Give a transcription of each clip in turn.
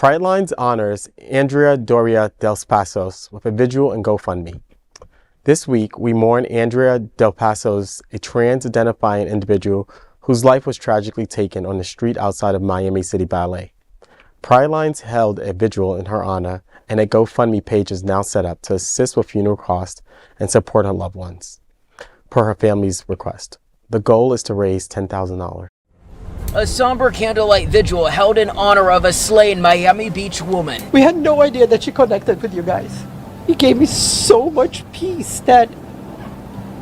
Pridelines honors Andrea Doria Dos Passos with a vigil and GoFundMe. This week, we mourn Andrea Dos Passos, a trans-identifying individual whose life was tragically taken on the street outside of Miami City Ballet. Pridelines held a vigil in her honor, and a GoFundMe page is now set up to assist with funeral costs and support her loved ones, per her family's request. The goal is to raise $10,000. A somber candlelight vigil held in honor of a slain Miami Beach woman. We had no idea that she connected with you guys. It gave me so much peace that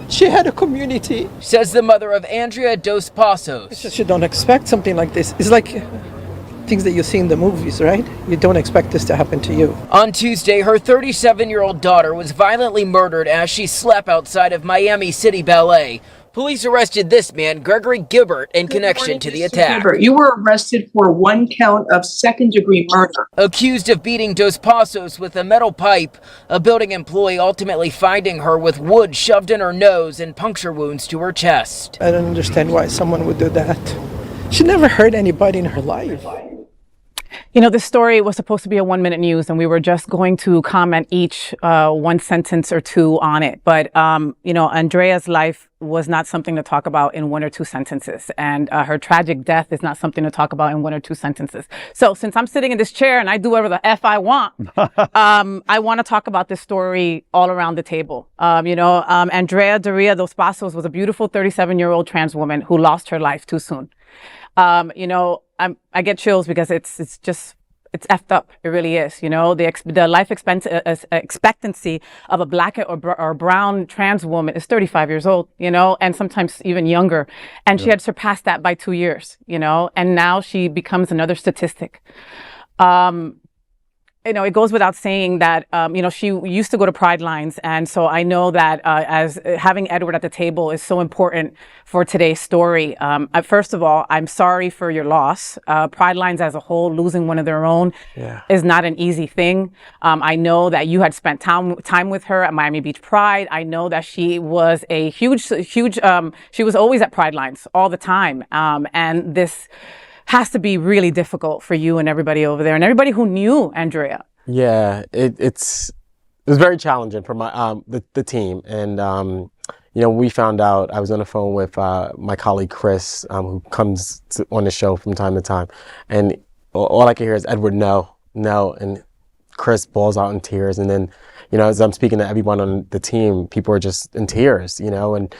she had a community. Says the mother of Andrea Dos Passos. It's just you don't expect something like this. It's like things that you see in the movies, right? You don't expect this to happen to you. On Tuesday, her 37-year-old daughter was violently murdered as she slept outside of Miami City Ballet. Police arrested this man, Gregory Gilbert, in connection to the attack. You were arrested for one count of second-degree murder. Accused of beating Dos Passos with a metal pipe, a building employee ultimately finding her with wood shoved in her nose and puncture wounds to her chest. I don't understand why someone would do that. She never hurt anybody in her life. You know, this story was supposed to be a 1-minute news, and we were just going to comment each one sentence or two on it. But, you know, Andrea's life was not something to talk about in 1 or 2 sentences. And her tragic death is not something to talk about in 1 or 2 sentences. So since I'm sitting in this chair and I do whatever the F I want, I want to talk about this story all around the table. Andrea Doria Dos Passos was a beautiful 37-year-old trans woman who lost her life too soon. I get chills because it's effed up. It really is. You know, the life expectancy of a black or brown trans woman is 35 years old, you know, and sometimes even younger. And she had surpassed that by 2 years, you know, and now she becomes another statistic. You know, it goes without saying that, she used to go to Pridelines. And so I know that as having Edward at the table is so important for today's story. First of all, I'm sorry for your loss. Pridelines as a whole, losing one of their own is not an easy thing. I know that you had spent time with her at Miami Beach Pride. I know that she was a huge, she was always at Pridelines all the time. And this has to be really difficult for you and everybody over there and everybody who knew Andrea. Yeah, it was very challenging for my the team. And we found out, I was on the phone with my colleague Chris, who comes on the show from time to time, and all I can hear is Edward, no, and Chris balls out in tears. And then, you know, as I'm speaking to everyone on the team, people are just in tears, you know. And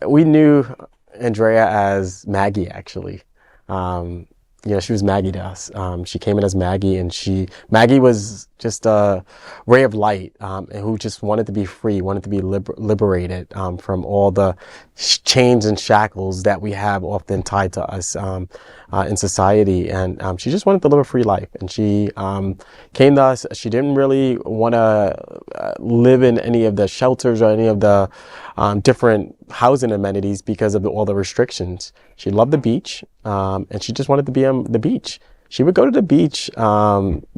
we knew Andrea as Maggie, actually. She was Maggie to us. She came in as Maggie, and Maggie was just a ray of light, and who just wanted to be free, wanted to be liberated from all the chains and shackles that we have often tied to us in society. And she just wanted to live a free life. And she came to us. She didn't really want to live in any of the shelters or any of the different housing amenities because of all the restrictions. She loved the beach, and she just wanted to be on the beach. She would go to the beach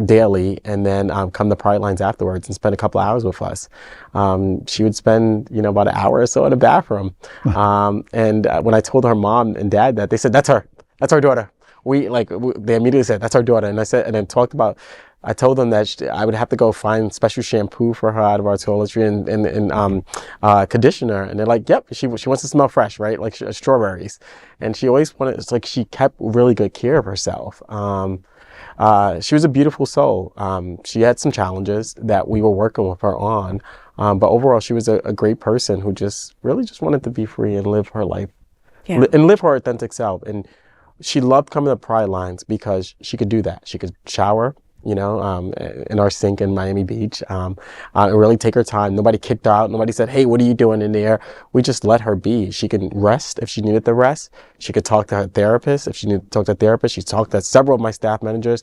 daily, and then come to Pridelines afterwards and spend a couple hours with us. She would spend, about an hour or so in the bathroom. And when I told her mom and dad that, they said, "That's her. That's our daughter." They immediately said, "That's our daughter." And I told them that I would have to go find special shampoo for her out of our toiletry and conditioner. And they're like, "Yep, she wants to smell fresh, right? Like strawberries." And she always wanted, it's like she kept really good care of herself. She was a beautiful soul. She had some challenges that we were working with her on. But overall, she was a great person who just wanted to be free and live her life and live her authentic self. And she loved coming to Pridelines because she could do that. She could shower, in our sink in Miami Beach, and really take her time. Nobody kicked her out. Nobody said, "Hey, what are you doing in there?" We just let her be. She could rest if she needed to rest. She could talk to her therapist if she needed to talk to a therapist. She talked to several of my staff members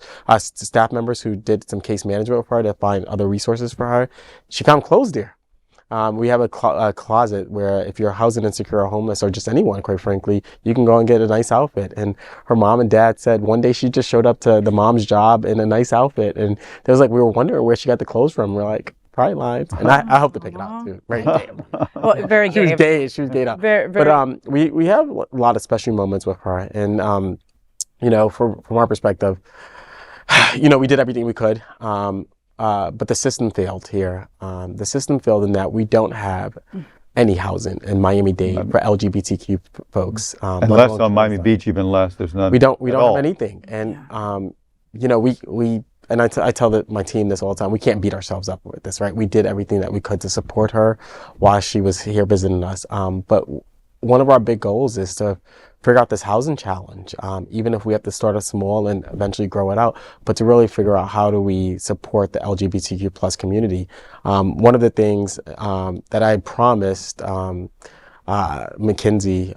who did some case management with her to find other resources for her. She found clothes there. We have a closet where if you're housing insecure or homeless, or just anyone, quite frankly, you can go and get a nice outfit. And her mom and dad said one day she just showed up to the mom's job in a nice outfit. And they was like, we were wondering where she got the clothes from. We're like, Pridelines. And I hope to pick it out too. Right. Well, very gay. She was gayed up. Very. But we have a lot of special moments with her. And, from our perspective, we did everything we could, but the system failed here. The system failed in that we don't have any housing in Miami-Dade for LGBTQ folks. And less on Miami Beach, even less. There's none. We don't have all. anything, and we and I tell my team this all the time. We can't beat ourselves up with this, right? We did everything that we could to support her while she was here visiting us. But one of our big goals is to figure out this housing challenge, even if we have to start it small and eventually grow it out, but to really figure out how do we support the LGBTQ plus community. One of the things that I promised McKinsey,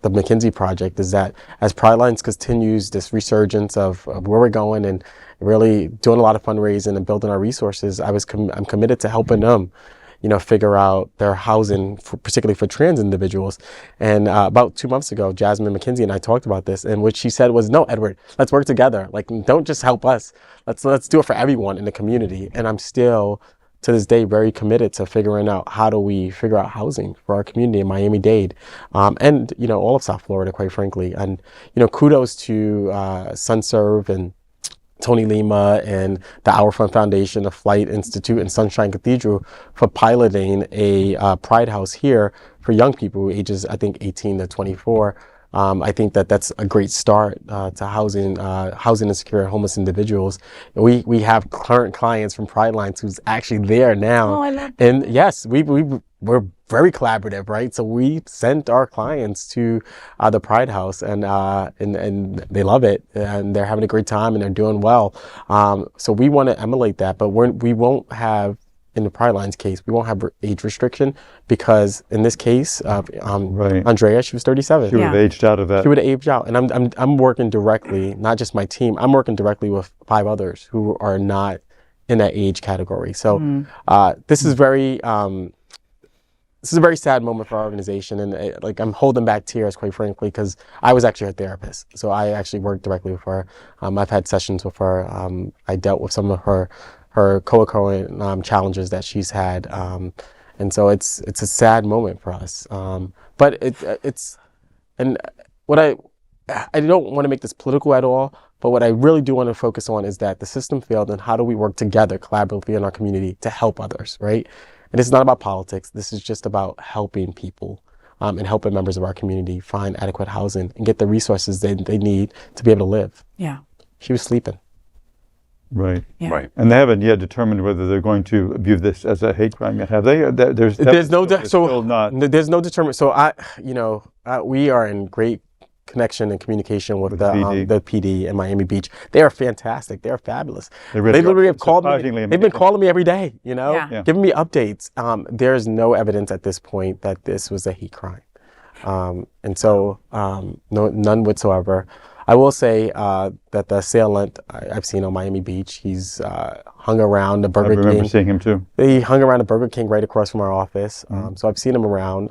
the McKinsey project, is that as Pridelines continues this resurgence of where we're going and really doing a lot of fundraising and building our resources, I'm committed to helping them figure out their housing, particularly for trans individuals. And about 2 months ago, Jasmine McKinsey and I talked about this, and what she said was, "No, Edward, let's work together. Like, don't just help us. Let's do it for everyone in the community." And I'm still, to this day, very committed to figuring out how do we figure out housing for our community in Miami-Dade, and all of South Florida, quite frankly. And kudos to SunServe and Tony Lima and the Our Fund Foundation, the Flight Institute, and Sunshine Cathedral for piloting a Pride House here for young people ages, I think, 18 to 24. I think that's a great start to housing insecure and homeless individuals. We have current clients from Pridelines who's actually there now. Oh, I love that. And yes, we're very collaborative, right? So we sent our clients to the Pride House, and they love it, and they're having a great time, and they're doing well. So we want to emulate that, but we won't have, in the Pridelines case, we won't have age restriction, because in this case, Right. Andrea, she was 37. She would have aged out of that. She would have aged out, and I'm working directly, not just my team. I'm working directly with 5 others who are not in that age category. So this is very. This is a very sad moment for our organization, and I'm holding back tears, quite frankly, because I was actually her therapist. So I actually worked directly with her. I've had sessions with her. I dealt with some of her co-occurring challenges that she's had, and so it's a sad moment for us. But it's and what I don't want to make this political at all. But what I really do want to focus on is that the system failed, and how do we work together collaboratively in our community to help others, right? And it's not about politics. This is just about helping people and helping members of our community find adequate housing and get the resources they need to be able to live. Yeah. She was sleeping. Right. Yeah. Right. And they haven't yet determined whether they're going to view this as a hate crime yet, have they? There's no determination. So we are in great connection and communication with the PD in Miami Beach. They are fantastic. They are fabulous. They literally have called me. They've been calling me every day, giving me updates. There's no evidence at this point that this was a hate crime. And so none whatsoever. I will say that the assailant I've seen on Miami Beach, he's hung around the Burger King. I remember seeing him too. He hung around the Burger King right across from our office. So I've seen him around.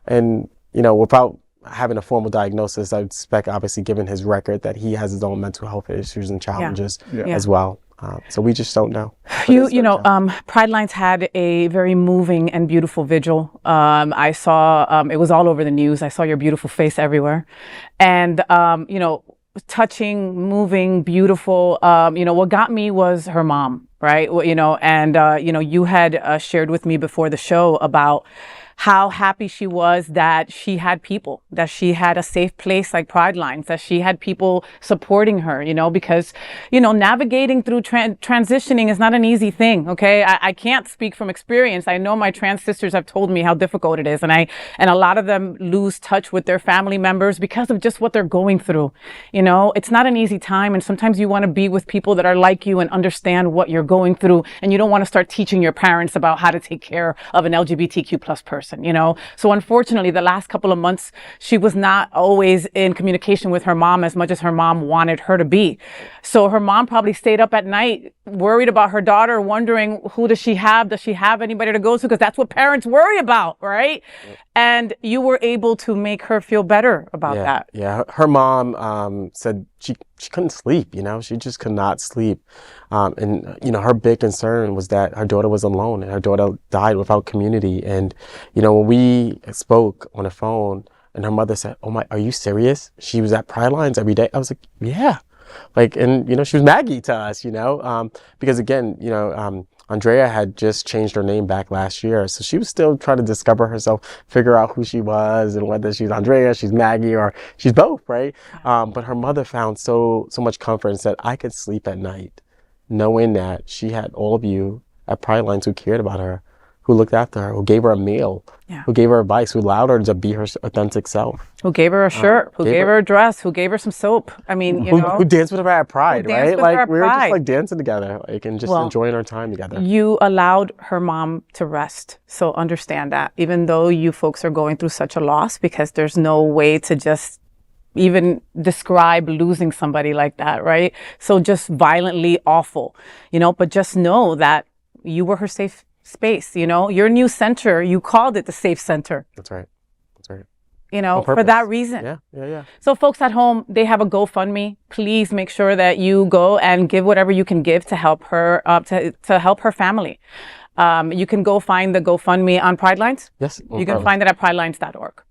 And without having a formal diagnosis, I would expect, obviously, given his record, that he has his own mental health issues and challenges as well. So we just don't know. Pridelines had a very moving and beautiful vigil. I saw, it was all over the news. I saw your beautiful face everywhere. And, touching, moving, beautiful. What got me was her mom, right? You had shared with me before the show about how happy she was that she had people, that she had a safe place like Pridelines, that she had people supporting her, because, navigating through transitioning is not an easy thing, okay? I can't speak from experience. I know my trans sisters have told me how difficult it is, and a lot of them lose touch with their family members because of just what they're going through. It's not an easy time, and sometimes you want to be with people that are like you and understand what you're going through, and you don't want to start teaching your parents about how to take care of an LGBTQ plus person. So unfortunately, the last couple of months, she was not always in communication with her mom as much as her mom wanted her to be. So her mom probably stayed up at night, worried about her daughter, wondering, who does she have? Does she have anybody to go to? Because that's what parents worry about, right? Yeah. And you were able to make her feel better about that. Yeah, her mom said she couldn't sleep, she just could not sleep. And her big concern was that her daughter was alone, and her daughter died without community. And, when we spoke on the phone, and her mother said, "Oh my, are you serious? She was at Pridelines every day." I was like, "Yeah." Like, and, you know, she was Maggie to us, you know, because again, you know, Andrea had just changed her name back last year. So she was still trying to discover herself, figure out who she was and whether she's Andrea, she's Maggie, or she's both, right? But her mother found so much comfort and said, I could sleep at night knowing that she had all of you at Pridelines who cared about her, who looked after her, who gave her a meal, who gave her advice, who allowed her to be her authentic self. Who gave her a shirt, who gave her a dress, who gave her some soap. I mean, you know. Who danced with her at Pride, right? Like, we were just Pride. like dancing together, like, and just enjoying our time together. You allowed her mom to rest. So understand that, even though you folks are going through such a loss, because there's no way to just even describe losing somebody like that, right? So just violently awful, you know, but just know that you were her safe space, you know, your new center, you called it the safe center. That's right. That's right. You know, for that reason. Yeah. So folks at home, they have a GoFundMe. Please make sure that you go and give whatever you can give to help her, to help her family. You can go find the GoFundMe on Pridelines. Yes. You can find it at pridelines.org.